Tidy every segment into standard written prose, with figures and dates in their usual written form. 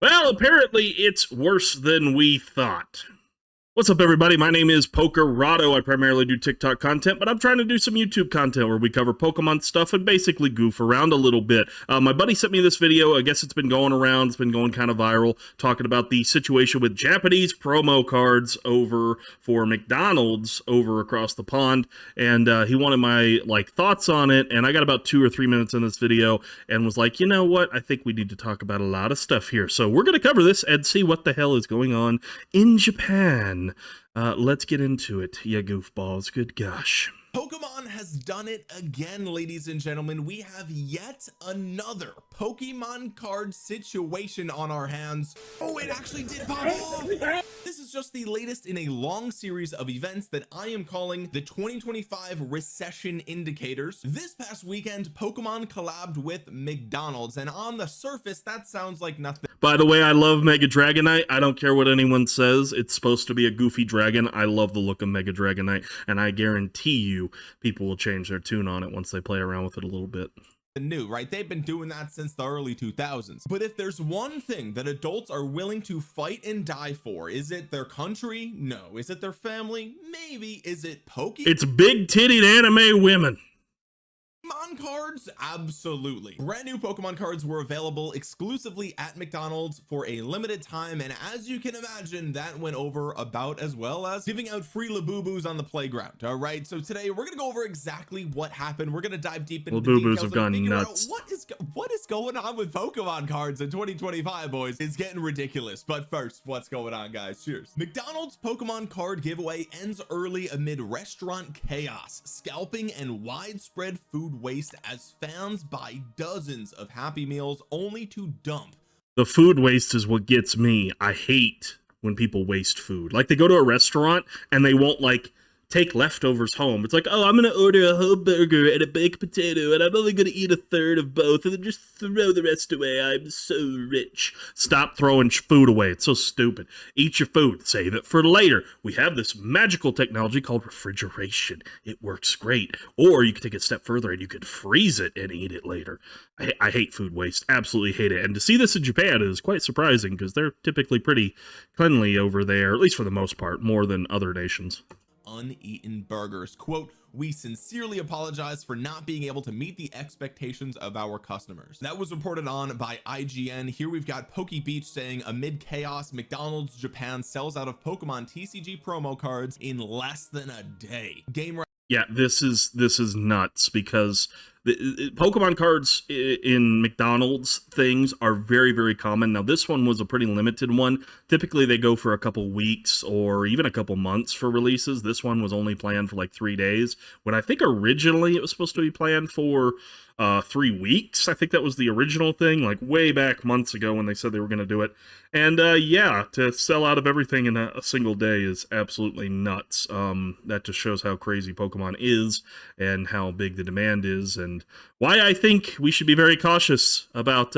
Well, apparently it's worse than we thought. What's up, everybody? My name is Pokerado. I primarily do TikTok content, but I'm trying to do some YouTube content where we cover Pokemon stuff and basically goof around a little bit. My buddy sent me this video. I guess it's been going around. It's been going kind of viral, talking about the situation with Japanese promo cards over for McDonald's over across the pond. And he wanted my thoughts on it. And I got about 2 or 3 minutes in this video and was like, you know what? I think we need to talk about a lot of stuff here. So we're going to cover this and see what the hell is going on in Japan. Let's get into it, ya goofballs. Good gosh. Pokemon has done it again, ladies and gentlemen. We have yet another Pokemon card situation on our hands. Oh, it actually did pop off. This is just the latest in a long series of events that I am calling the 2025 recession indicators. This past weekend, Pokemon collabed with McDonald's, and on the surface, that sounds like nothing. By the way, I love Mega Dragonite. I don't care what anyone says. It's supposed to be a goofy dragon. I love the look of Mega Dragonite, and I guarantee you people will change their tune on it once they play around with it a little bit. New, right? They've been doing that since the early 2000s. But if there's one thing that adults are willing to fight and die for, is it their country? No. Is it their family? Maybe. Is it It's big-titted anime women. Pokemon cards? Absolutely. Brand new Pokemon cards were available exclusively at McDonald's for a limited time, and as you can imagine, that went over about as well as giving out free Labubu's on the playground. All right, so today we're gonna go over exactly what happened. We're gonna dive deep into the details have gone nuts. What is going on with Pokemon cards in 2025, boys? It's getting ridiculous. But first, what's going on, guys? Cheers. McDonald's Pokemon card giveaway ends early amid restaurant chaos, scalping, and widespread food waste as fans buy dozens of Happy Meals only to dump. The food waste is what gets me. I hate when people waste food. Like, they go to a restaurant and they won't take leftovers home. It's like, oh, I'm gonna order a whole burger and a baked potato and I'm only gonna eat a third of both and then just throw the rest away. I'm so rich. Stop throwing food away. It's so stupid. Eat your food. Save it for later. We have this magical technology called refrigeration. It works great. Or you could take it a step further and you could freeze it and eat it later. I hate food waste. Absolutely hate it. And to see this in Japan is quite surprising because they're typically pretty cleanly over there, at least for the most part, more than other nations. Uneaten burgers. Quote, "We sincerely apologize for not being able to meet the expectations of our customers." That was reported on by IGN. Here we've got Poke Beach saying, amid chaos, McDonald's Japan sells out of Pokemon TCG promo cards in less than a day. Yeah, this is nuts because Pokemon cards in McDonald's things are very, very common. Now, this one was a pretty limited one. Typically, they go for a couple weeks or even a couple months for releases. This one was only planned for like 3 days, when I think originally it was supposed to be planned for 3 weeks. I think that was the original thing, like way back months ago when they said they were going to do it. And yeah, to sell out of everything in a single day is absolutely nuts. That just shows how crazy Pokemon is and how big the demand is, and why I think we should be very cautious about,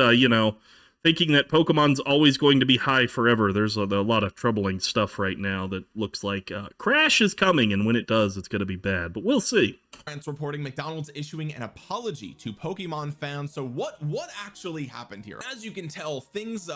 thinking that Pokemon's always going to be high forever. There's a lot of troubling stuff right now that looks like Crash is coming, and when it does, it's going to be bad, but we'll see. France reporting McDonald's issuing an apology to Pokemon fans. So what actually happened here? As you can tell, things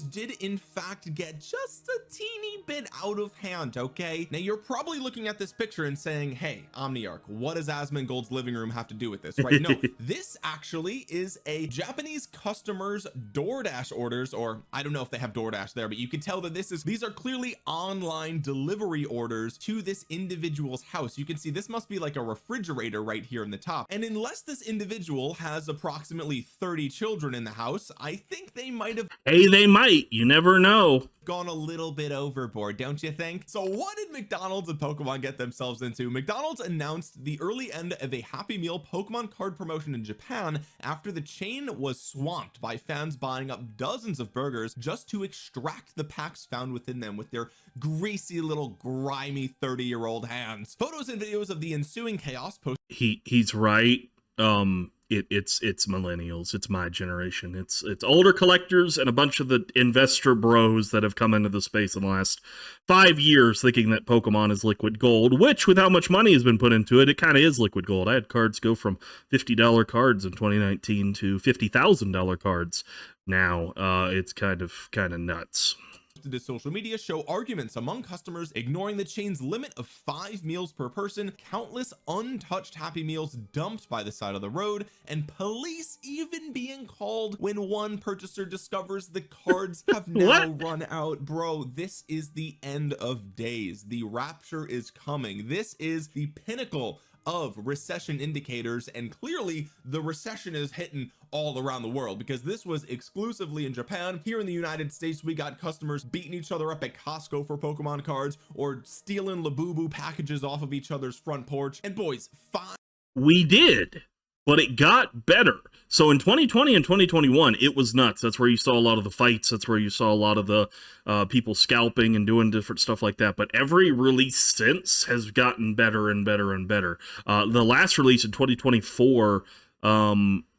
did in fact get just a teeny bit out of hand. Okay, now you're probably looking at this picture and saying, hey, Omniarch, what does Asmongold's living room have to do with this? Right? No, this actually is a Japanese customer's DoorDash orders, or I don't know if they have DoorDash there, but you can tell that these are clearly online delivery orders to this individual's house. You can see this must be like a refrigerator right here in the top, and unless this individual has approximately 30 children in the house, I think they might have they might, you never know, gone a little bit overboard, don't you think? So what did McDonald's and Pokemon get themselves into? McDonald's announced the early end of a Happy Meal Pokemon card promotion in Japan after the chain was swamped by fans buying up dozens of burgers just to extract the packs found within them with their greasy little grimy 30-year-old hands. Photos and videos of the ensuing chaos he's right. It's millennials. It's my generation. It's older collectors and a bunch of the investor bros that have come into the space in the last 5 years thinking that Pokemon is liquid gold, which with how much money has been put into it, it kind of is liquid gold. I had cards go from $50 cards in 2019 to $50,000 cards now. It's kind of nuts. To social media show arguments among customers ignoring the chain's limit of 5 meals per person, countless untouched Happy Meals dumped by the side of the road, and police even being called when one purchaser discovers the cards have now run out. Bro, this is the end of days. The rapture is coming. This is the pinnacle of recession indicators, and clearly the recession is hitting all around the world, because this was exclusively in Japan. Here in the United States, we got customers beating each other up at Costco for Pokemon cards, or stealing Labubu packages off of each other's front porch. And boys, we did, but it got better. So in 2020 and 2021, it was nuts. That's where you saw a lot of the fights. That's where you saw a lot of the people scalping and doing different stuff like that. But every release since has gotten better and better and better. The last release in 2024,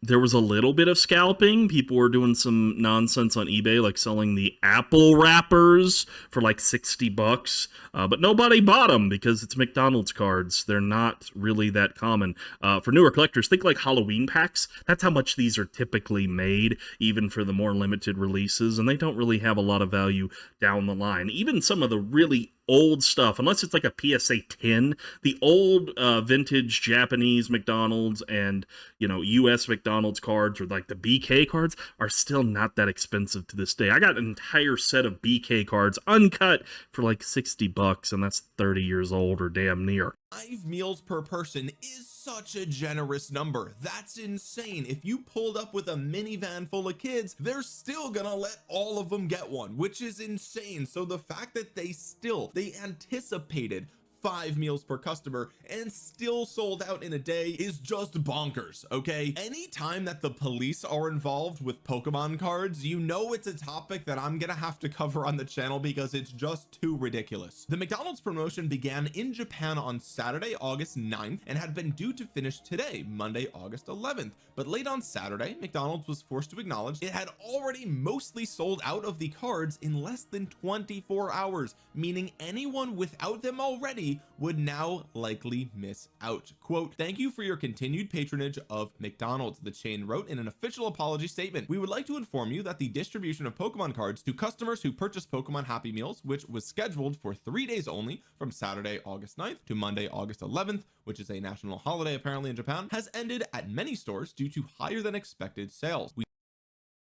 there was a little bit of scalping. People were doing some nonsense on eBay, like selling the Apple wrappers for like $60, but nobody bought them because it's McDonald's cards. They're not really that common. For newer collectors, think like Halloween packs. That's how much these are typically made, even for the more limited releases, and they don't really have a lot of value down the line. Even some of the really old stuff, unless it's like a PSA 10, the old vintage Japanese McDonald's and, you know, US McDonald's cards, or like the BK cards, are still not that expensive to this day. I got an entire set of BK cards uncut for like $60, and that's 30 years old or damn near. 5 meals per person is such a generous number. That's insane. If you pulled up with a minivan full of kids, they're still gonna let all of them get one, which is insane. So the fact that they anticipated 5 meals per customer and still sold out in a day is just bonkers. Okay, anytime that the police are involved with Pokemon cards, you know it's a topic that I'm gonna have to cover on the channel because it's just too ridiculous. The McDonald's promotion began in Japan on Saturday, August 9th, and had been due to finish today, Monday, August 11th. But late on Saturday, McDonald's was forced to acknowledge it had already mostly sold out of the cards in less than 24 hours, meaning anyone without them already would now likely miss out. Quote, "Thank you for your continued patronage of McDonald's," the chain wrote in an official apology statement. "We would like to inform you that the distribution of Pokemon cards to customers who purchase Pokemon Happy Meals, which was scheduled for 3 days only, from Saturday, August 9th to Monday, August 11th, which is a national holiday apparently in Japan, has ended at many stores due to higher than expected sales."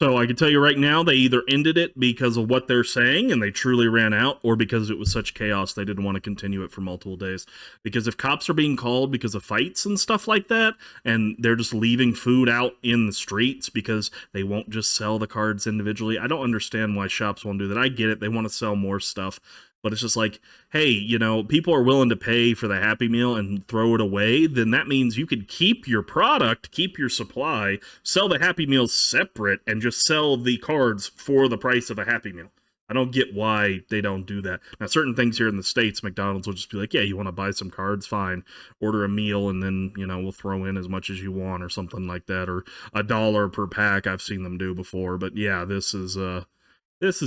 So I can tell you right now, they either ended it because of what they're saying and they truly ran out, or because it was such chaos they didn't want to continue it for multiple days. Because if cops are being called because of fights and stuff like that, and they're just leaving food out in the streets because they won't just sell the cards individually, I don't understand why shops won't do that. I get it, they want to sell more stuff. But it's just like, hey, you know, people are willing to pay for the Happy Meal and throw it away, then that means you could keep your product, keep your supply, sell the Happy Meals separate, and just sell the cards for the price of a Happy Meal. I don't get why they don't do that. Now, certain things here in the States, McDonald's will just be like, yeah, you want to buy some cards? Fine. Order a meal, and then, you know, we'll throw in as much as you want or something like that, or $1 per pack. I've seen them do before. But yeah, this is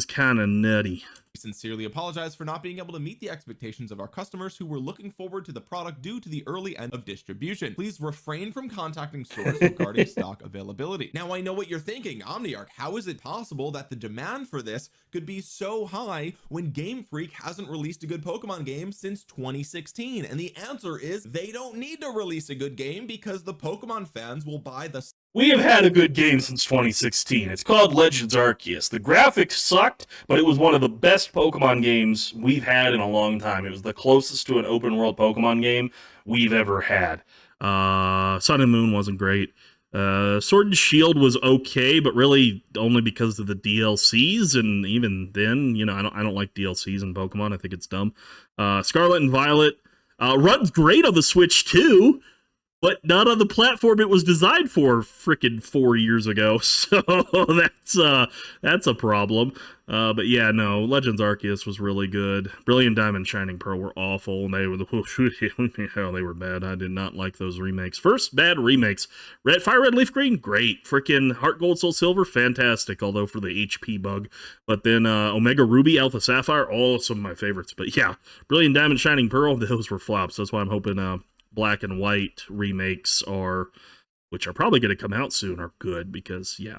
kind of nutty. We sincerely apologize for not being able to meet the expectations of our customers who were looking forward to the product due to the early end of distribution. Please refrain from contacting stores regarding stock availability. Now, I know what you're thinking, Omniarch, how is it possible that the demand for this could be so high when Game Freak hasn't released a good Pokemon game since 2016? And the answer is they don't need to release a good game because the Pokemon fans will buy the... We have had a good game since 2016. It's called Legends Arceus. The graphics sucked, but it was one of the best Pokemon games we've had in a long time. It was the closest to an open world Pokemon game we've ever had. Sun and Moon wasn't great. Sword and Shield was okay, but really only because of the DLCs, and even then, you know, I don't like DLCs in Pokemon. I think it's dumb. Scarlet and Violet runs great on the Switch too, but not on the platform it was designed for frickin' 4 years ago. So that's a problem. But yeah, no, Legends Arceus was really good. Brilliant Diamond, Shining Pearl were awful, and they were they were bad. I did not like those remakes. First bad remakes: Fire Red, Leaf Green, great. Frickin' Heart Gold, Soul Silver, fantastic. Although for the HP bug. But then Omega Ruby, Alpha Sapphire, all some of my favorites. But yeah, Brilliant Diamond, Shining Pearl, those were flops. That's why I'm hoping Black and White remakes which are probably going to come out soon, are good, because yeah,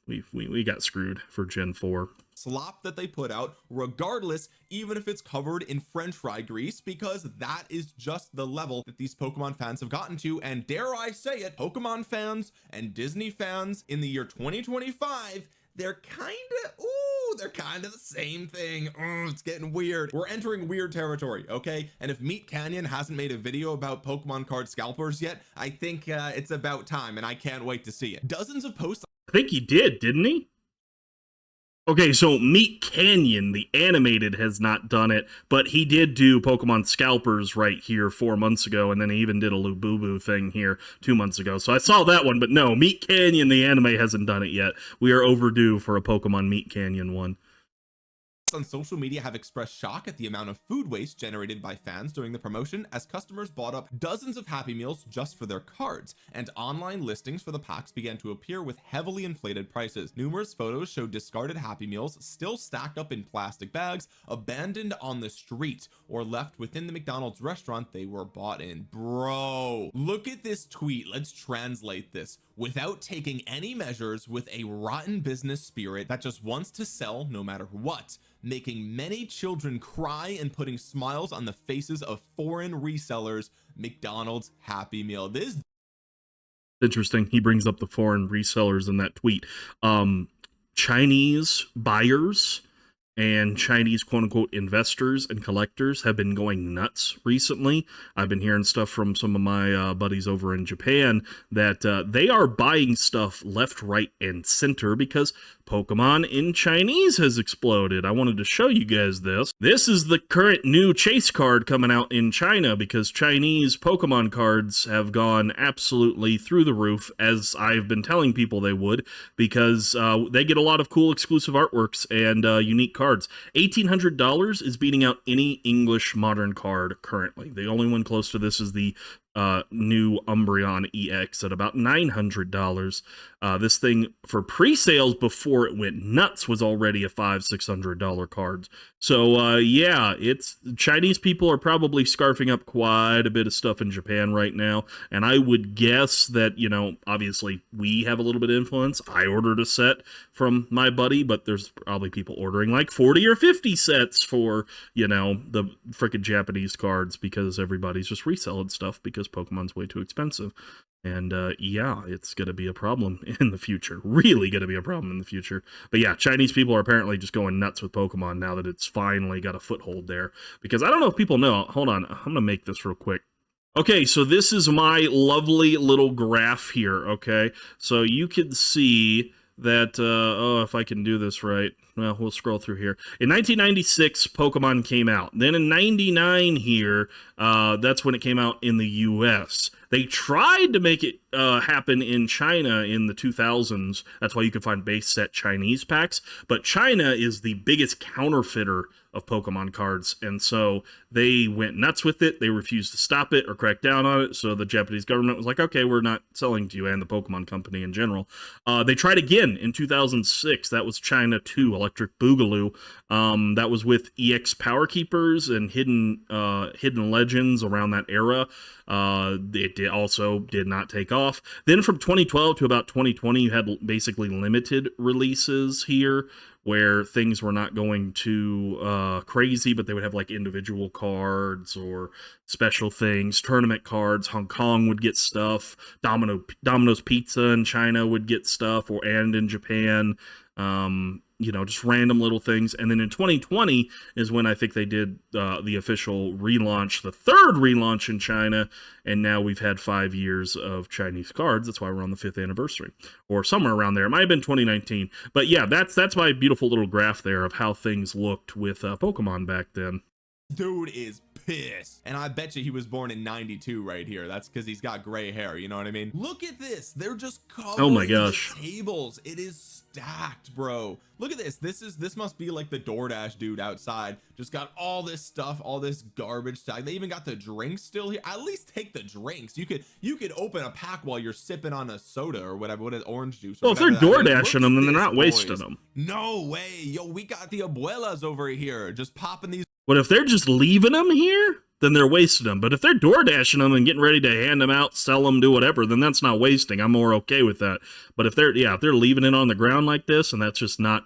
we got screwed for Gen 4. Slop that they put out, regardless, even if it's covered in french fry grease, because that is just the level that these Pokemon fans have gotten to. And dare I say it, Pokemon fans and Disney fans in the year 2025, they're kind of the same thing. It's getting weird. We're entering weird territory, okay? And if Meat Canyon hasn't made a video about Pokemon card scalpers yet, I think it's about time, and I can't wait to see it. Dozens of posts. I think he did, didn't he? Okay, so Meat Canyon, the animated, has not done it, but he did do Pokemon Scalpers right here 4 months ago, and then he even did a Lububu thing here 2 months ago. So I saw that one, but no, Meat Canyon, the anime, hasn't done it yet. We are overdue for a Pokemon Meat Canyon one. On social media have expressed shock at the amount of food waste generated by fans during the promotion, as customers bought up dozens of Happy Meals just for their cards, and online listings for the packs began to appear with heavily inflated prices. Numerous photos showed discarded Happy Meals still stacked up in plastic bags, abandoned on the street, or left within the McDonald's restaurant they were bought in. Bro, look at this tweet. Let's translate this. Without taking any measures, with a rotten business spirit that just wants to sell no matter what, making many children cry and putting smiles on the faces of foreign resellers, McDonald's Happy Meal. This interesting. He brings up the foreign resellers in that tweet. Chinese buyers and Chinese quote-unquote investors and collectors have been going nuts recently. I've been hearing stuff from some of my buddies over in Japan that they are buying stuff left, right, and center because Pokemon in Chinese has exploded. I wanted to show you guys this. This is the current new chase card coming out in China because Chinese Pokemon cards have gone absolutely through the roof, as I've been telling people they would, because they get a lot of cool exclusive artworks and unique cards. $1,800 is beating out any English modern card currently. The only one close to this is the new Umbreon EX at about $900. This thing for pre-sales before it went nuts was already a $500-$600 card. So yeah, it's Chinese people are probably scarfing up quite a bit of stuff in Japan right now, and I would guess that, you know, obviously we have a little bit of influence. I ordered a set from my buddy, but there's probably people ordering like 40 or 50 sets for, you know, the freaking Japanese cards because everybody's just reselling stuff because Pokemon's way too expensive. And yeah, it's going to be a problem in the future. Really going to be a problem in the future. But yeah, Chinese people are apparently just going nuts with Pokemon now that it's finally got a foothold there. Because I don't know if people know. Hold on. I'm going to make this real quick. Okay, so this is my lovely little graph here, okay? So you can see that, oh, if I can do this right, well, we'll scroll through here. In 1996, Pokemon came out. Then in 99 here, that's when it came out in the US. They tried to make it happen in China in the 2000s. That's why you can find base set Chinese packs. But China is the biggest counterfeiter of Pokemon cards, and so they went nuts with it. They refused to stop it or crack down on it, so the Japanese government was like, okay, we're not selling to you, and the Pokemon company in general. They tried again in 2006. That was China 2, Electric Boogaloo. That was with EX Power Keepers and Hidden Legends around that era. It also did not take off. Then from 2012 to about 2020, you had basically limited releases here, where things were not going too crazy, but they would have like individual cards or special things, tournament cards. Hong Kong would get stuff. Domino's Pizza in China would get stuff, and in Japan. You know, just random little things. And then in 2020 is when I think they did the official relaunch, the third relaunch in China, and now we've had 5 years of Chinese cards. That's why we're on the 5th anniversary, or somewhere around there. It might have been 2019. But yeah, that's my beautiful little graph there of how things looked with Pokemon back then. Dude is pissed, and I bet you he was born in 92 right here. That's because he's got gray hair, you know what I mean? Look at this. They're just covering oh my gosh, the tables. It is stacked, bro. Look at this. This must be like the DoorDash dude outside. Just got all this stuff, all this garbage stacked. They even got the drinks still here. At least take the drinks. You could open a pack while you're sipping on a soda or whatever. What is orange juice? Well, if they're DoorDashing them, then they're not wasting them. No way. Yo, we got the abuelas over here just popping these. What if they're just leaving them here? then they're wasting them. But if they're door dashing them and getting ready to hand them out, sell them, do whatever, then that's not wasting. I'm more okay with that. But if they're leaving it on the ground like this, and that's just not,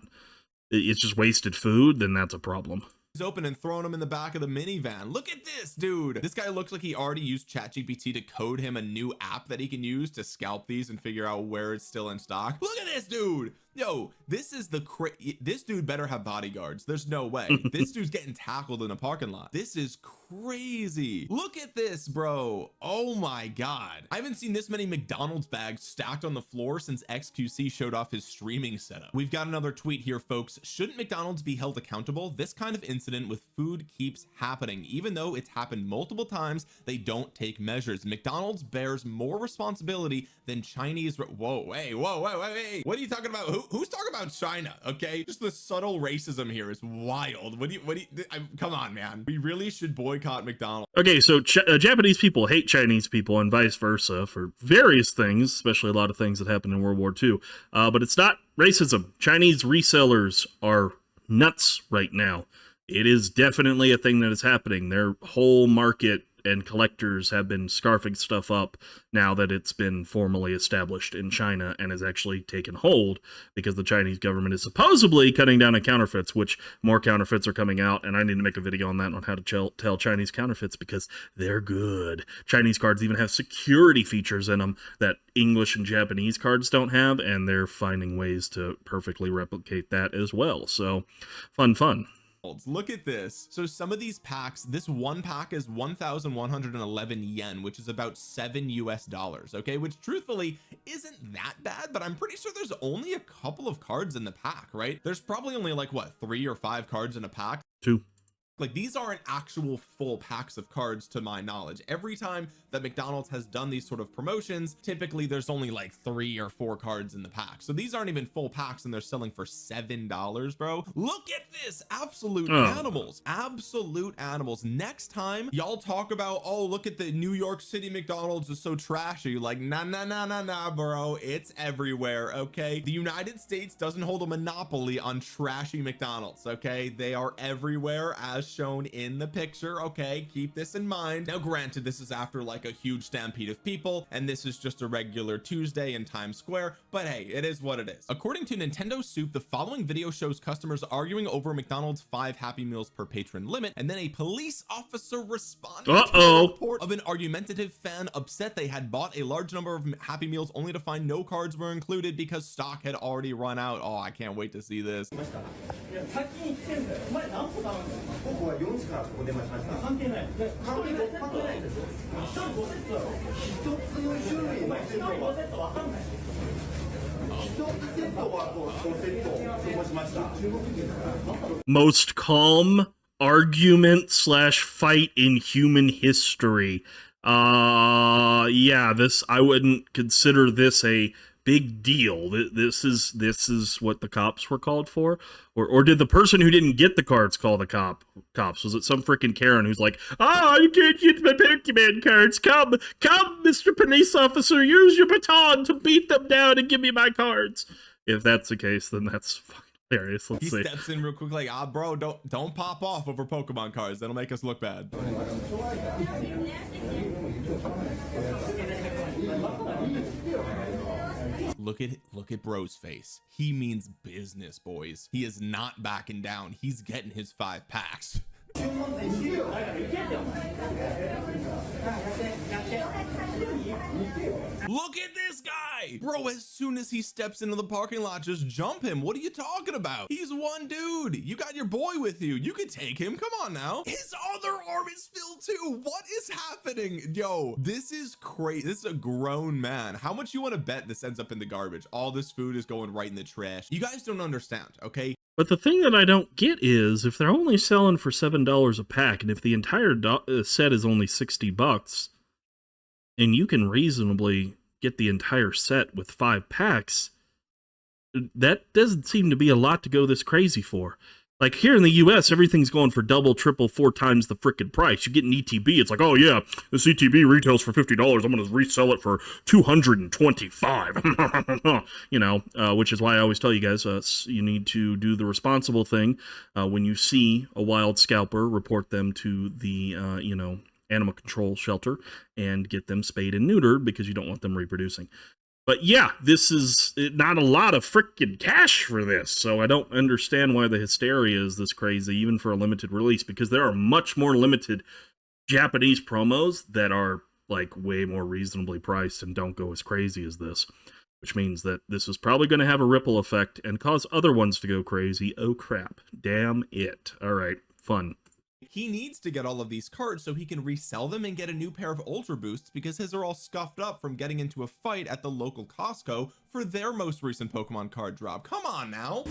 it's just wasted food, then that's a problem. Open and throwing him in the back of the minivan. Look at this, dude. This guy looks like he already used ChatGPT to code him a new app that he can use to scalp these and figure out where it's still in stock. Look at this, dude. Yo, this is this dude better have bodyguards. There's no way. This dude's getting tackled in a parking lot. This is crazy. Look at this, bro. Oh my God. I haven't seen this many McDonald's bags stacked on the floor since XQC showed off his streaming setup. We've got another tweet here, folks. Shouldn't McDonald's be held accountable? This kind of incident with food keeps happening. Even though it's happened multiple times, they don't take measures. McDonald's bears more responsibility than Chinese. Whoa, hey, whoa, hey. What are you talking about? Who's talking about China? Okay, just the subtle racism here is wild. Come on, man. We really should boycott McDonald's. Okay, so Japanese people hate Chinese people and vice versa for various things, especially a lot of things that happened in World War II. But it's not racism. Chinese resellers are nuts right now. It is definitely a thing that is happening. Their whole market and collectors have been scarfing stuff up now that it's been formally established in China and has actually taken hold, because the Chinese government is supposedly cutting down on counterfeits, which more counterfeits are coming out, and I need to make a video on that, on how to tell Chinese counterfeits, because they're good. Chinese cards even have security features in them that English and Japanese cards don't have, and they're finding ways to perfectly replicate that as well. So fun. Look at this. So some of these packs, this one pack is 1,111 yen, which is about $7 US, okay, which truthfully isn't that bad, but I'm pretty sure there's only a couple of cards in the pack, right? There's probably only like what, 3 or 5 cards in a pack. 2. Like, these aren't actual full packs of cards to my knowledge. Every time that McDonald's has done these sort of promotions, typically there's only like 3 or 4 cards in the pack. So these aren't even full packs, and they're selling for $7, bro. Look at this. Absolute animals. Absolute animals. Next time y'all talk about, oh, look at the New York City McDonald's is so trashy, like, nah, bro. It's everywhere, okay? The United States doesn't hold a monopoly on trashy McDonald's, okay? They are everywhere, as shown in the picture, okay? Keep this in mind. Now, granted, this is after like a huge stampede of people, and this is just a regular Tuesday in Times Square, but hey, it is what it is. According to Nintendo Soup, the following video shows customers arguing over McDonald's 5 Happy Meals per patron limit, and then a police officer responded to a report of an argumentative fan upset they had bought a large number of Happy Meals only to find no cards were included because stock had already run out. Oh, I can't wait to see this. 僕は4時からここ出ました。関係ない。関係ないです。1人5セットだろ。1つの種類のセットは1つセットわかんない。1つセットは5セットをしました。Most calm argument / fight in human history. Yeah, this, I wouldn't consider this a big deal. This is what the cops were called for, or did the person who didn't get the cards call the cops? Was it some freaking Karen who's like, I can't get my Pokemon cards. Come, Mr. Police Officer, use your baton to beat them down and give me my cards. If that's the case, then that's fucking hilarious. Let's see. He steps in real quick like, bro, don't pop off over Pokemon cards. That'll make us look bad. Look at bro's face. He means business, boys. He is not backing down. He's getting his 5 packs. Look at this guy, bro. As soon as he steps into the parking lot, just jump him. What are you talking about? He's one dude. You got your boy with you. You could take him. Come on now. His other arm is filled too. What is happening? Yo, this is crazy. This is a grown man. How much you want to bet this ends up in the garbage? All this food is going right in the trash. You guys don't understand, okay? But the thing that I don't get is, if they're only selling for $7 a pack, and if the entire set is only $60, and you can reasonably get the entire set with 5 packs, that doesn't seem to be a lot to go this crazy for. Like here in the US, everything's going for double, triple, 4 times the freaking price. You get an ETB, it's like, oh yeah, this ETB retails for $50. I'm going to resell it for $225. You know, which is why I always tell you guys, you need to do the responsible thing. When you see a wild scalper, report them to the, you know, animal control shelter and get them spayed and neutered because you don't want them reproducing. But yeah, this is not a lot of freaking cash for this, so I don't understand why the hysteria is this crazy, even for a limited release, because there are much more limited Japanese promos that are like way more reasonably priced and don't go as crazy as this, which means that this is probably going to have a ripple effect and cause other ones to go crazy. Oh crap, damn it. All right, fun. He needs to get all of these cards so he can resell them and get a new pair of Ultra Boosts because his are all scuffed up from getting into a fight at the local Costco for their most recent Pokemon card drop. Come on now.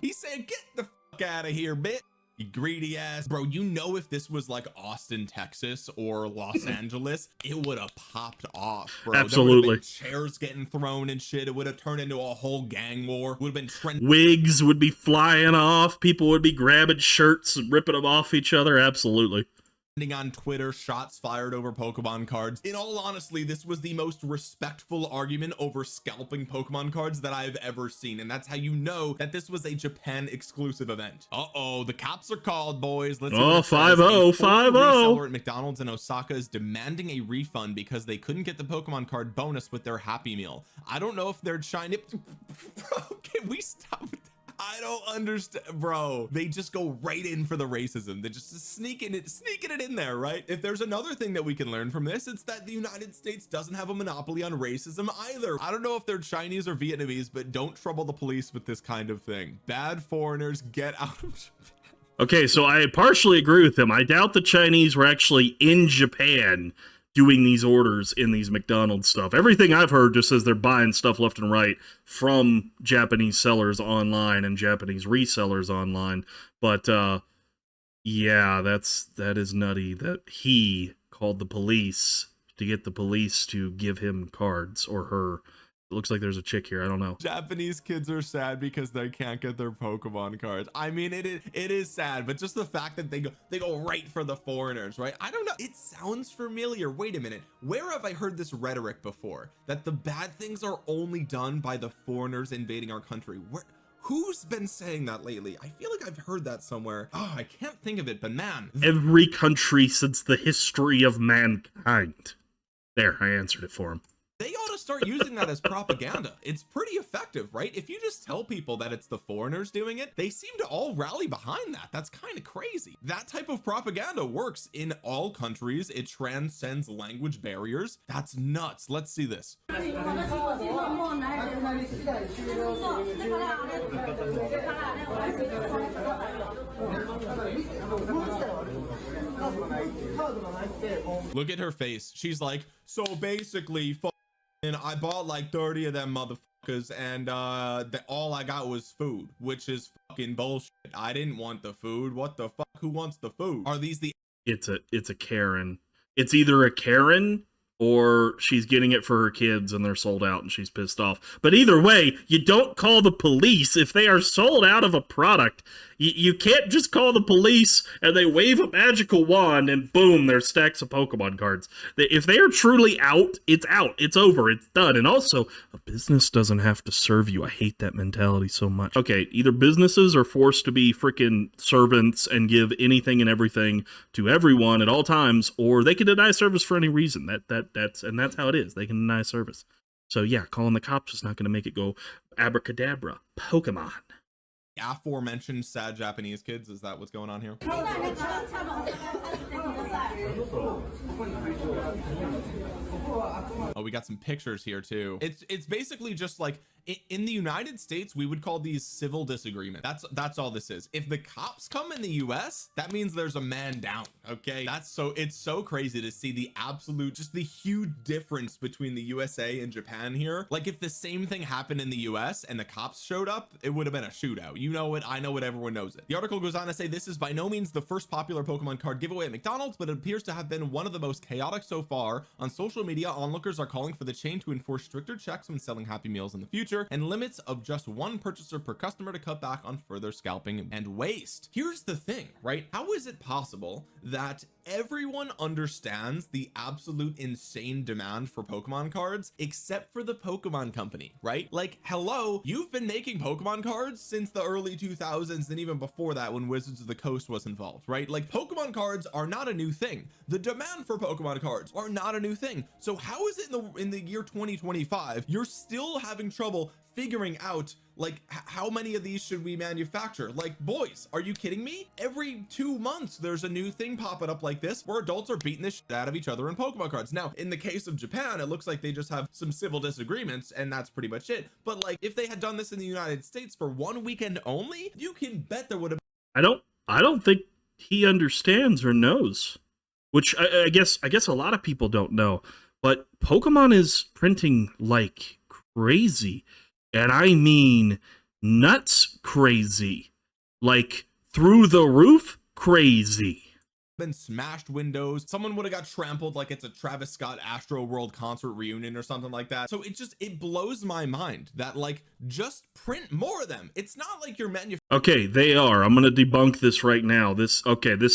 He said, get the fuck out of here, bitch. You greedy ass. Bro, you know, if this was like Austin, Texas or Los Angeles, it would have popped off, bro. Absolutely. Chairs getting thrown and shit. It would have turned into a whole gang war. Would have been trending. Wigs would be flying off. People would be grabbing shirts and ripping them off each other. Absolutely. On Twitter, shots fired over Pokemon cards. In all honesty, this was the most respectful argument over scalping Pokemon cards that I've ever seen, and that's how you know that this was a Japan exclusive event. The cops are called, boys. Let's see. 5-0 reseller at McDonald's in Osaka is demanding a refund because they couldn't get the Pokemon card bonus with their Happy Meal. I don't know if they're Chinese. Bro, can we stop with that? I don't understand, bro. They just go right in for the racism. They're just sneaking it in there, right? If there's another thing that we can learn from this, it's that the United States doesn't have a monopoly on racism either. I don't know if they're Chinese or Vietnamese, but don't trouble the police with this kind of thing. Bad foreigners, get out of Japan. Okay, so I partially agree with him. I doubt the Chinese were actually in Japan doing these orders in these McDonald's stuff. Everything I've heard just says they're buying stuff left and right from Japanese sellers online and Japanese resellers online. But yeah, that is nutty that he called the police to get the police to give him cards, or her. It looks like there's a chick here. I don't know. Japanese kids are sad because they can't get their Pokemon cards. I mean, it is sad, but just the fact that they go right for the foreigners, right? I don't know. It sounds familiar. Wait a minute. Where have I heard this rhetoric before? That the bad things are only done by the foreigners invading our country. Who's been saying that lately? I feel like I've heard that somewhere. Oh, I can't think of it, but man. Every country since the history of mankind. There, I answered it for him. They ought to start using that as propaganda. It's pretty effective, right? If you just tell people that it's the foreigners doing it, they seem to all rally behind that. That's kind of crazy. That type of propaganda works in all countries. It transcends language barriers. That's nuts. Let's see this. Look at her face. She's like, so basically, and I bought like 30 of them motherfuckers, and all I got was food, which is fucking bullshit. I didn't want the food. What the fuck? Who wants the food? Are these the? It's a Karen. It's either a Karen or she's getting it for her kids and they're sold out and she's pissed off. But either way, you don't call the police if they are sold out of a product. You can't just call the police and they wave a magical wand and boom, there's stacks of Pokemon cards. If they are truly out, it's over, it's done. And also, a business doesn't have to serve you. I hate that mentality so much. Okay, either businesses are forced to be freaking servants and give anything and everything to everyone at all times, or they can deny service for any reason. That's how it is. They can deny service. So yeah, calling the cops is not going to make it go abracadabra. Pokemon. Aforementioned sad Japanese kids, is that what's going on here? Oh, we got some pictures here too. It's basically just like in the United States, we would call these civil disagreements. That's all this is. If the cops come in the US, that means there's a man down. Okay, it's so crazy to see the absolute, just the huge difference between the USA and Japan here. Like if the same thing happened in the US and the cops showed up, it would have been a shootout. You know it, I know it, everyone knows it. The article goes on to say this is by no means the first popular Pokemon card giveaway at McDonald's, but it appears to have been one of the most chaotic so far. On social media, onlookers are calling for the chain to enforce stricter checks when selling Happy Meals in the future. structure, and limits of just one purchaser per customer to cut back on further scalping and waste. Here's the thing, right? How is it possible that everyone understands the absolute insane demand for Pokemon cards except for the Pokemon company, right? Like, hello, you've been making Pokemon cards since the early 2000s and even before that when Wizards of the Coast was involved, right? Like, Pokemon cards are not a new thing. The demand for Pokemon cards are not a new thing. So how is it in the year 2025 you're still having trouble figuring out like how many of these should we manufacture? Like, boys, are you kidding me? Every 2 months there's a new thing popping up like this where adults are beating the shit out of each other in Pokemon cards. Now, in the case of Japan, it looks like they just have some civil disagreements and that's pretty much it. But like, if they had done this in the United States for one weekend only, you can bet there would have. I don't think he understands or knows, which I guess a lot of people don't know, but Pokemon is printing like crazy. And I mean nuts crazy, like through the roof crazy. Been smashed windows. Someone would have got trampled like it's a Travis Scott Astro World concert reunion or something like that. So it blows my mind that like just print more of them. It's not like you're Okay, they are. I'm going to debunk this right now. This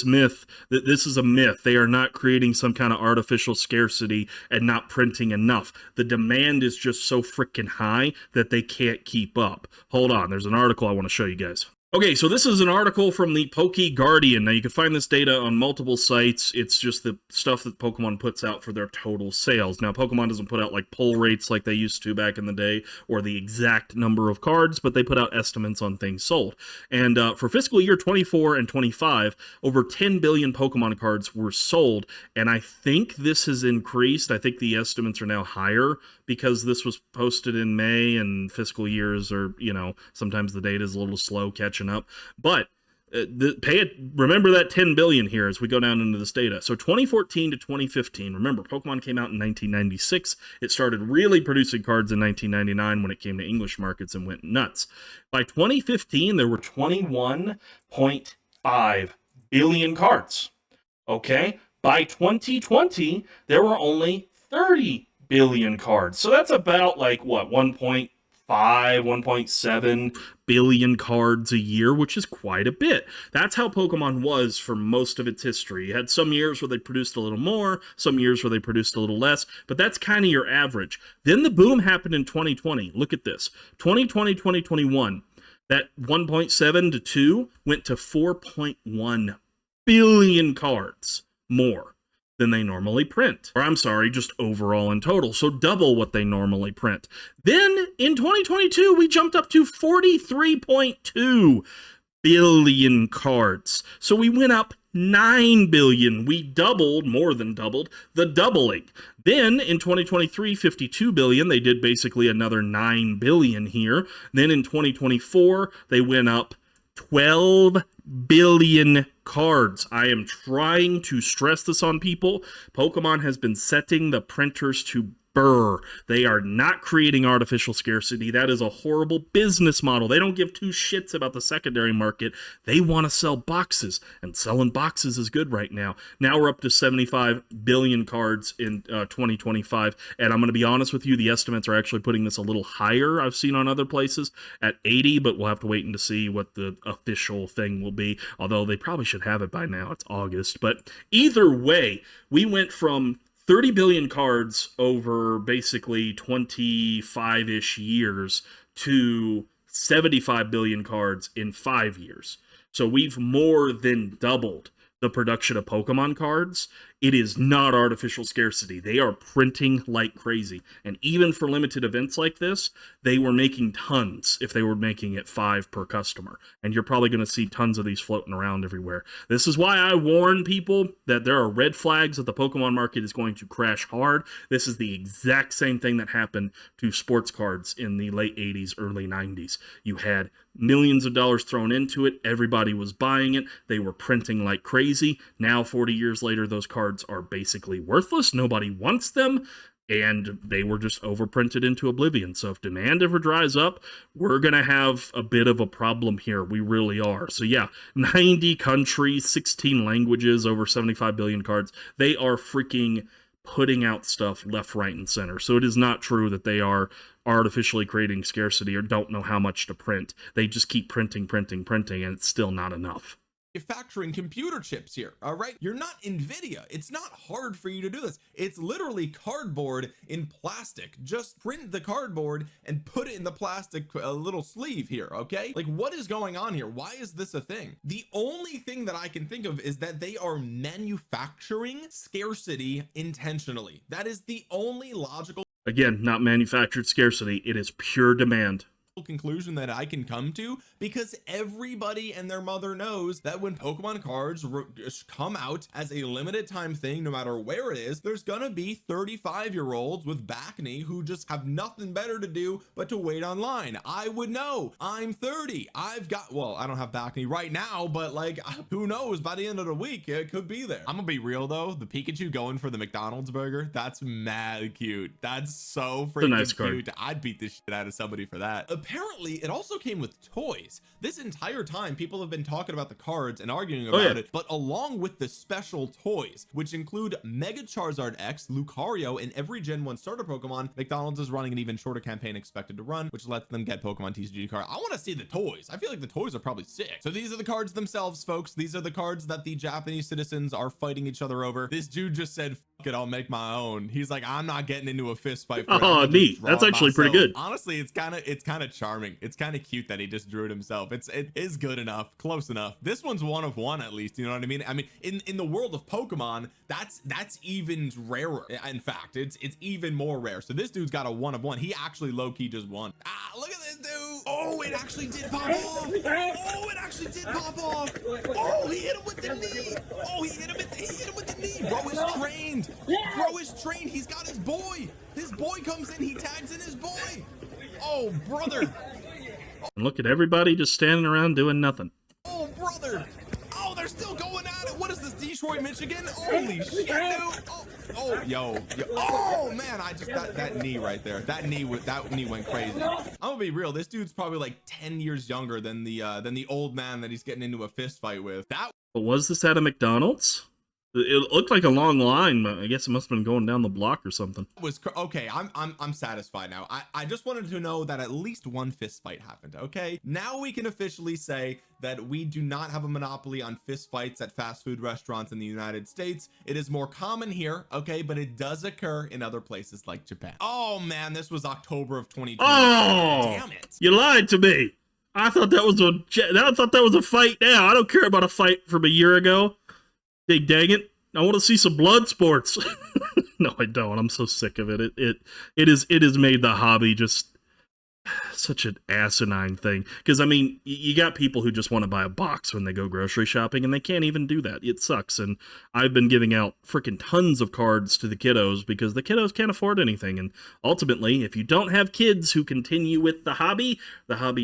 myth, this is a myth. They are not creating some kind of artificial scarcity and not printing enough. The demand is just so freaking high that they can't keep up. Hold on. There's an article I want to show you guys. Okay, so this is an article from the Poke Guardian. Now, you can find this data on multiple sites. It's just the stuff that Pokemon puts out for their total sales. Now, Pokemon doesn't put out, like, pull rates like they used to back in the day, or the exact number of cards, but they put out estimates on things sold. And for fiscal year 24 and 25, over 10 billion Pokemon cards were sold, and I think this has increased. I think the estimates are now higher, because this was posted in May, and fiscal years are, sometimes the data is a little slow catching up. But remember that 10 billion here as we go down into this data. So 2014 to 2015, remember, Pokemon came out in 1996. It started really producing cards in 1999 when it came to English markets and went nuts. By 2015, there were 21.5 billion cards. Okay? By 2020, there were only 30 billion cards. So that's about like what, 1.5, 1.7 billion cards a year, which is quite a bit. That's how Pokemon was for most of its history. You had some years where they produced a little more, some years where they produced a little less, but that's kind of your average. Then the boom happened in 2020. Look at this. 2020, 2021. That 1.7 to 2 went to 4.1 billion cards more than they normally print. Or I'm sorry, just overall in total. So double what they normally print. Then in 2022, we jumped up to 43.2 billion cards. So we went up 9 billion. We doubled, more than doubled, the doubling. Then in 2023, 52 billion. They did basically another 9 billion here. Then in 2024, they went up 12 billion cards. I am trying to stress this on people. Pokemon has been setting the printers to burr. They are not creating artificial scarcity. That is a horrible business model. They don't give two shits about the secondary market. They want to sell boxes, and selling boxes is good right now. Now we're up to 75 billion cards in 2025, and I'm going to be honest with you, the estimates are actually putting this a little higher. I've seen on other places at 80, but we'll have to wait and to see what the official thing will be, although they probably should have it by now. It's August. But either way, we went from 30 billion cards over basically 25-ish years to 75 billion cards in 5 years. So we've more than doubled the production of Pokemon cards. It is not artificial scarcity. They are printing like crazy. And even for limited events like this, they were making tons if they were making it 5 per customer. And you're probably going to see tons of these floating around everywhere. This is why I warn people that there are red flags that the Pokemon market is going to crash hard. This is the exact same thing that happened to sports cards in the late 80s, early 90s. You had millions of dollars thrown into it. Everybody was buying it. They were printing like crazy. Now, 40 years later, those cards are basically worthless. Nobody wants them, and they were just overprinted into oblivion. So if demand ever dries up, we're going to have a bit of a problem here. We really are. So yeah, 90 countries, 16 languages, over 75 billion cards. They are freaking putting out stuff left, right, and center. So it is not true that they are artificially creating scarcity or don't know how much to print. They just keep printing, printing, printing, and it's still not enough. Manufacturing computer chips here. All right, you're not Nvidia. It's not hard for you to do this. It's literally cardboard in plastic. Just print the cardboard and put it in the plastic little sleeve here. Okay, like what is going on here? Why is this a thing? The only thing that I can think of is that they are manufacturing scarcity intentionally. That is the only logical, again, not manufactured scarcity. It is pure demand conclusion that I can come to, because everybody and their mother knows that when Pokemon cards come out as a limited time thing, no matter where it is, there's gonna be 35-year-olds with back knee who just have nothing better to do but to wait online. I would know. I'm 30. I've got, well, I don't have back knee right now, but like who knows, by the end of the week it could be there. I'm gonna be real though, the Pikachu going for the McDonald's burger, that's mad cute. That's so freaking nice cute. I'd beat this shit out of somebody for that. Apparently it also came with toys. This entire time people have been talking about the cards and arguing about it, but along with the special toys, which include Mega Charizard X, Lucario, and every Gen 1 starter Pokemon, McDonald's is running an even shorter campaign expected to run, which lets them get Pokemon TCG card. I want to see the toys. I feel like the toys are probably sick. So these are the cards themselves, folks. These are the cards that the Japanese citizens are fighting each other over. This dude just said, fuck it, I'll make my own. He's like, I'm not getting into a fist fight for it. Oh, neat. That's actually pretty good. Honestly, it's kind of charming. It's kind of cute that he just drew it himself. It is good enough, close enough. This one's one of one, at least, you know what I mean? I mean, in the world of Pokemon, that's even rarer. In fact, it's even more rare. So this dude's got a one of one. He actually low-key just won. Ah, look at this dude. Oh, it actually did pop off. Oh, it actually did pop off. Oh, he hit him with the knee. Oh, he hit him with the knee. Bro is trained. Bro is trained. He's got his boy. His boy comes in, he tags in his boy. Oh, brother. And look at everybody just standing around doing nothing. Oh, brother. Oh, they're still going at it. What is this, Detroit, Michigan? Holy shit, dude. Oh, yo. Oh, man, I just, that knee right there. That knee went crazy. I'm gonna be real. This dude's probably like 10 years younger than the old man that he's getting into a fist fight with. But was this at a McDonald's? It looked like a long line, but I guess it must have been going down the block or something. Was okay. I'm satisfied now. I just wanted to know that at least one fist fight happened. Okay, now we can officially say that we do not have a monopoly on fist fights at fast food restaurants in the United States. It is more common here, okay, but it does occur in other places like Japan. Oh man, this was October of 2020. Oh, damn it! You lied to me. I thought that was a fight. Now I don't care about a fight from a year ago. Dang it. I want to see some blood sports. No, I don't. I'm so sick of it. It has made the hobby just such an asinine thing. Because, I mean, you got people who just want to buy a box when they go grocery shopping, and they can't even do that. It sucks. And I've been giving out freaking tons of cards to the kiddos because the kiddos can't afford anything. And ultimately, if you don't have kids who continue with the hobby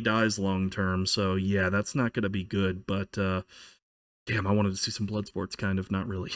dies long term. So, yeah, that's not going to be good. But, damn, I wanted to see some blood sports, kind of, not really.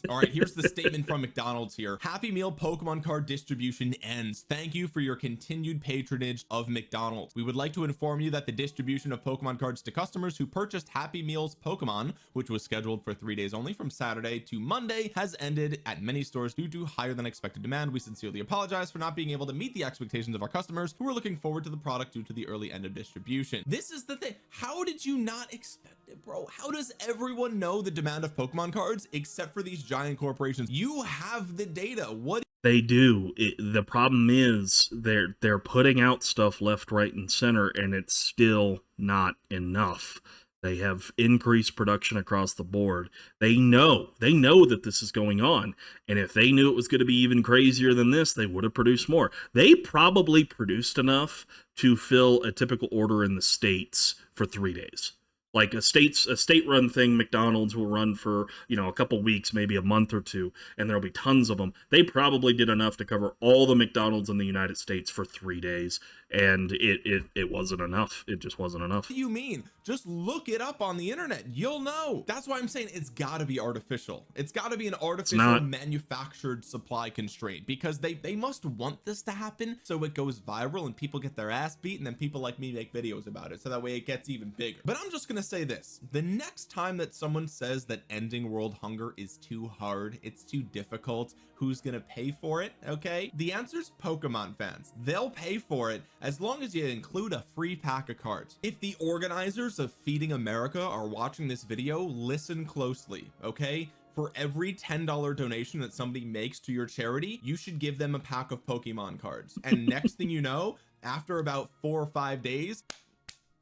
All right, here's the statement from McDonald's here. Happy Meal Pokemon card distribution ends. Thank you for your continued patronage of McDonald's. We would like to inform you that the distribution of Pokemon cards to customers who purchased Happy Meals Pokemon, which was scheduled for 3 days only from Saturday to Monday, has ended at many stores due to higher than expected demand. We sincerely apologize for not being able to meet the expectations of our customers who were looking forward to the product due to the early end of distribution. This is the thing. How did you not expect it, bro? How does everyone know the demand of Pokemon cards except for these giant corporations? You have the data. What they do. The problem is they're putting out stuff left, right, and center, and it's still not enough. They have increased production across the board. They know that this is going on. And if they knew it was going to be even crazier than this, they would have produced more. They probably produced enough to fill a typical order in the States for 3 days. Like a state-run thing, McDonald's will run for, a couple weeks, maybe a month or two, and there'll be tons of them. They probably did enough to cover all the McDonald's in the United States for 3 days. and it wasn't enough. It just wasn't enough. What do you mean? Just look it up on the internet. You'll know. That's why I'm saying it's got to be artificial. It's got to be an artificial manufactured supply constraint, because they must want this to happen so it goes viral and people get their ass beat, and then people like me make videos about it so that way it gets even bigger. But I'm just gonna say this: the next time that someone says that ending world hunger is too hard, it's too difficult, who's gonna pay for it? Okay, the answer's Pokemon fans. They'll pay for it as long as you include a free pack of cards. If the organizers of Feeding America are watching this video, listen closely, okay? For every $10 donation that somebody makes to your charity, you should give them a pack of Pokemon cards. And next thing you know, after about 4 or 5 days,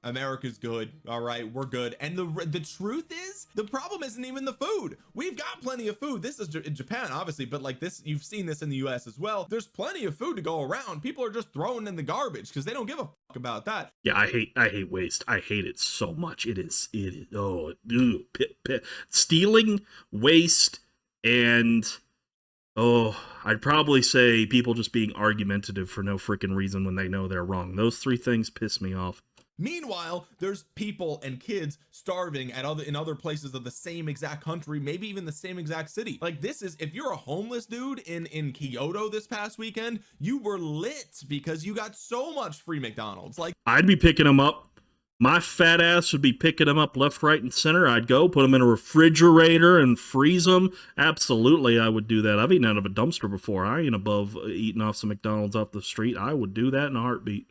America's good. All right, we're good. And the truth is, the problem isn't even the food. We've got plenty of food. This is in Japan, obviously, but like this, you've seen this in the US as well. There's plenty of food to go around. People are just throwing in the garbage because they don't give a fuck about that. Yeah, I hate waste. I hate it so much. It is oh, stealing, waste, and I'd probably say people just being argumentative for no freaking reason when they know they're wrong. Those 3 things piss me off. Meanwhile, there's people and kids starving in other places of the same exact country, maybe even the same exact city. Like, this is, if you're a homeless dude in Kyoto this past weekend, you were lit because you got so much free McDonald's. Like, I'd be picking them up. My fat ass would be picking them up left, right, and center. I'd go put them in a refrigerator and freeze them. Absolutely, I would do that. I've eaten out of a dumpster before. I ain't above eating off some McDonald's off the street. I would do that in a heartbeat.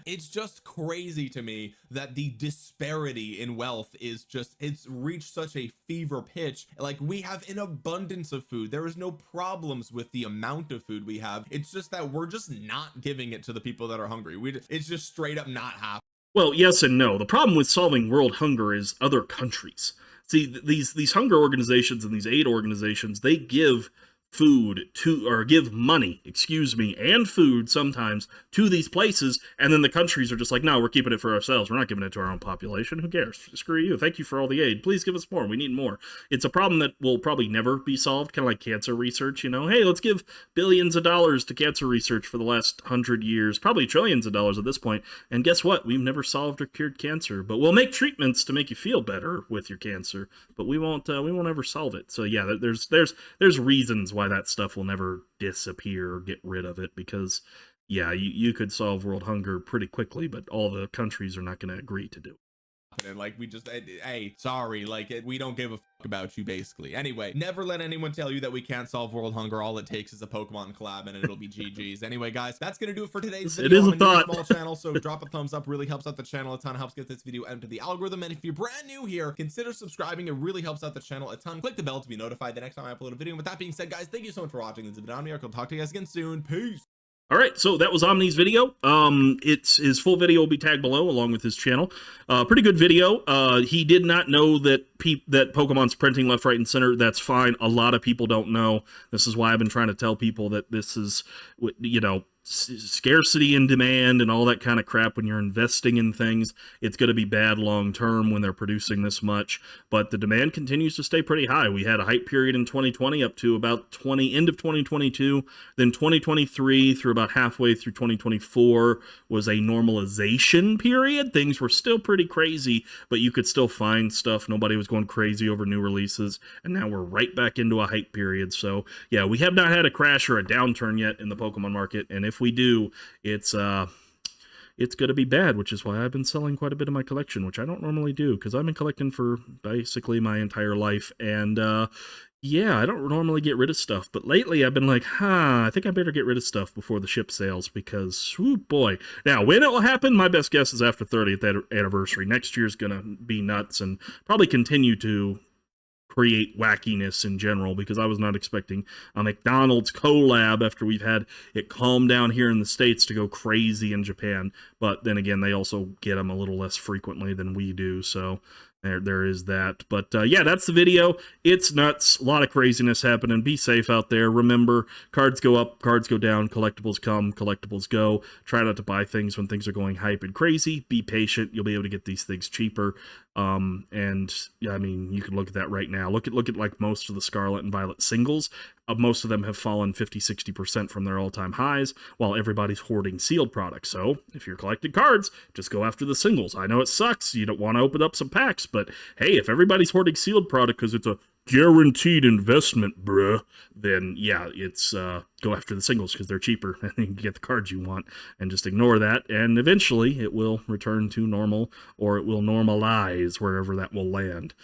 It's just crazy to me that the disparity in wealth is just, it's reached such a fever pitch. Like, we have an abundance of food. There is no problems with the amount of food we have. It's just that we're just not giving it to the people that are hungry. It's just straight up not happening. Well, yes and no. The problem with solving world hunger is other countries. See, these hunger organizations and these aid organizations, they give food to, or give money, and food sometimes to these places, and then the countries are just like, no, we're keeping it for ourselves. We're not giving it to our own population. Who cares? Screw you. Thank you for all the aid. Please give us more. We need more. It's a problem that will probably never be solved, kind of like cancer research, you know? Hey, let's give billions of dollars to cancer research for the last 100 years, probably trillions of dollars at this point, and guess what? We've never solved or cured cancer, but we'll make treatments to make you feel better with your cancer, but we won't ever solve it. So yeah, there's reasons why that stuff will never disappear or get rid of it, because yeah, you could solve world hunger pretty quickly, but all the countries are not going to agree to do it. And like, we just, hey, sorry, like, we don't give a fuck about you, basically. Anyway, never let anyone tell you that we can't solve world hunger. All it takes is a Pokemon collab and it'll be GG's. Anyway, guys, that's gonna do it for today's video. It is a I'm thought. A small channel, so drop a thumbs up. Really helps out the channel a ton. Helps get this video into the algorithm. And if you're brand new here, consider subscribing. It really helps out the channel a ton. Click the bell to be notified the next time I upload a video. And with that being said, guys, thank you so much for watching. This has been Omni. I'll talk to you guys again soon. Peace. All right, so that was Omni's video. His full video will be tagged below along with his channel. Pretty good video. He did not know that that Pokemon's printing left, right, and center. That's fine. A lot of people don't know. This is why I've been trying to tell people that this is, you know, scarcity and demand and all that kind of crap. When you're investing in things, it's going to be bad long term when they're producing this much, but the demand continues to stay pretty high. We had a hype period in 2020 up to about end of 2022, then 2023 through about halfway through 2024 was a normalization period. Things were still pretty crazy, but you could still find stuff. Nobody was going crazy over new releases, and now we're right back into a hype period. So yeah, we have not had a crash or a downturn yet in the Pokemon market, and if we do, it's going to be bad, which is why I've been selling quite a bit of my collection, which I don't normally do, because I've been collecting for basically my entire life, and yeah, I don't normally get rid of stuff, but lately I've been like, I think I better get rid of stuff before the ship sails, because, whoo, boy. Now, when it will happen, my best guess is after 30th anniversary. Next year's going to be nuts, and probably continue to create wackiness in general, because I was not expecting a McDonald's collab after we've had it calm down here in the States to go crazy in Japan. But then again, they also get them a little less frequently than we do. So There is that. But yeah, that's the video. It's nuts. A lot of craziness happening. Be safe out there. Remember, cards go up, cards go down, collectibles come, collectibles go. Try not to buy things when things are going hype and crazy. Be patient. You'll be able to get these things cheaper. And yeah, I mean, you can look at that right now. Look at like most of the Scarlet and Violet singles. Most of them have fallen 50-60% from their all-time highs, while everybody's hoarding sealed products. So if you're collecting cards, just go after the singles. I know it sucks. You don't want to open up some packs, but hey, if everybody's hoarding sealed product because it's a guaranteed investment, bruh, then yeah, it's go after the singles because they're cheaper and you can get the cards you want, and just ignore that, and eventually it will return to normal, or it will normalize wherever that will land.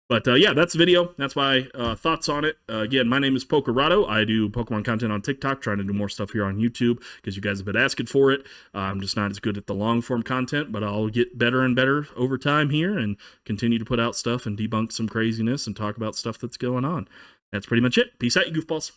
But yeah, that's the video. That's my thoughts on it. Again, my name is Pokerado. I do Pokemon content on TikTok, trying to do more stuff here on YouTube because you guys have been asking for it. I'm just not as good at the long form content, but I'll get better and better over time here and continue to put out stuff and debunk some craziness and talk about stuff that's going on. That's pretty much it. Peace out, you goofballs.